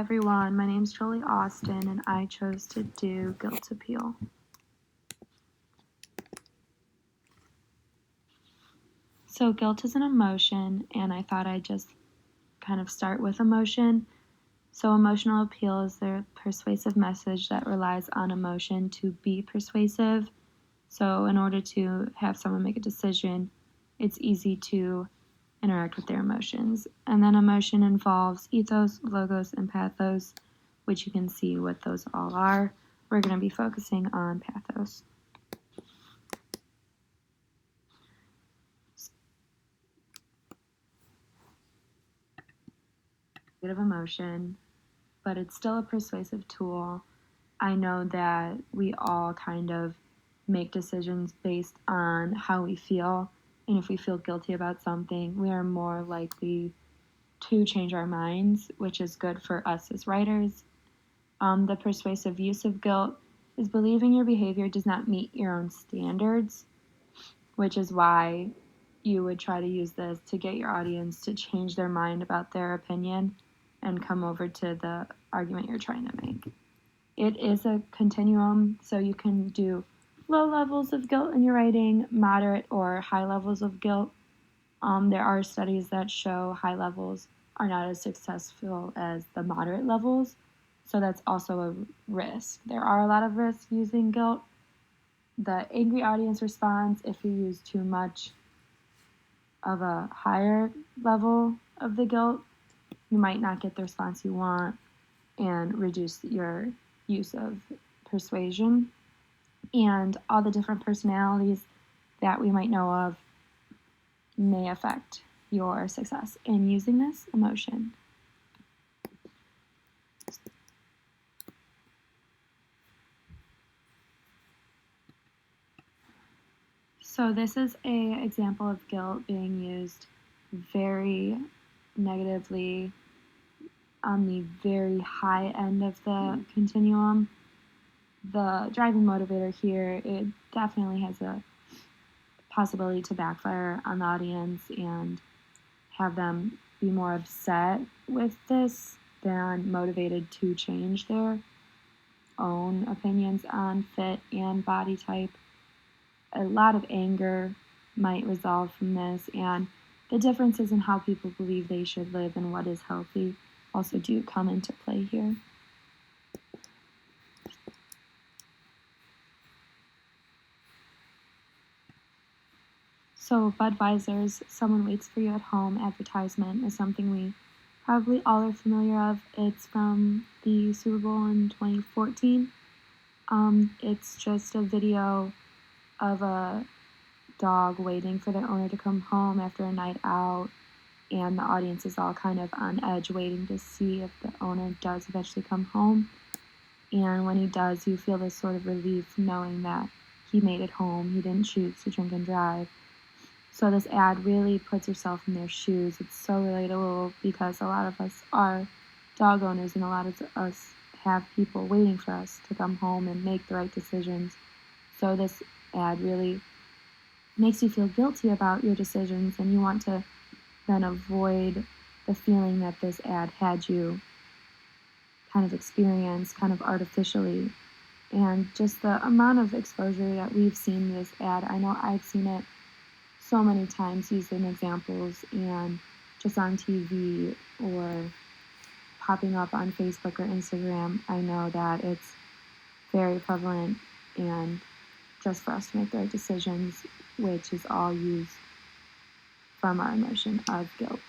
everyone, my name is Jolie Austin and I chose to do Guilt Appeal. So guilt is an emotion, and I thought I'd just kind of start with emotion. So emotional appeal is the persuasive message that relies on emotion to be persuasive. So in order to have someone make a decision, it's easy to interact with their emotions. And then emotion involves ethos, logos, and pathos, which you can see what those all are. We're going to be focusing on pathos. Of emotion, but it's still a persuasive tool. I know that we all kind of make decisions based on how we feel, and if we feel guilty about something, we are more likely to change our minds, which is good for us as writers. The persuasive use of guilt is believing your behavior does not meet your own standards, which is why you would try to use this to get your audience to change their mind about their opinion and come over to the argument you're trying to make. It is a continuum, so you can do low levels of guilt in your writing, moderate or high levels of guilt. There are studies that show high levels are not as successful as the moderate levels, so that's also a risk. There are a lot of risks using guilt. The angry audience response if you use too much of a higher level of the guilt, you might not get the response you want and reduce your use of persuasion. And all the different personalities that we might know of may affect your success in using this emotion. So this is an example of guilt being used very negatively on the very high end of the continuum. The driving motivator here, it definitely has a possibility to backfire on the audience and have them be more upset with this than motivated to change their own opinions on fit and body type. A lot of anger might resolve from this, and the differences in how people believe they should live and what is healthy also do come into play here. So Budweiser's "Someone Waits for You at Home" advertisement is something we probably all are familiar of. It's from the Super Bowl in 2014. It's just a video of a dog waiting for their owner to come home after a night out, and the audience is all kind of on edge waiting to see if the owner does eventually come home. And when he does, you feel this sort of relief knowing that he made it home, he didn't choose to drink and drive. So this ad really puts yourself in their shoes. It's so relatable because a lot of us are dog owners and a lot of us have people waiting for us to come home and make the right decisions. So this ad really makes you feel guilty about your decisions, and you want to then avoid the feeling that this ad had you kind of experience kind of artificially. And just the amount of exposure that we've seen this ad, I know I've seen it so many times used in examples and just on TV or popping up on Facebook or Instagram. I know that it's very prevalent, and just for us to make the right decisions, which is all used from our emotion of guilt.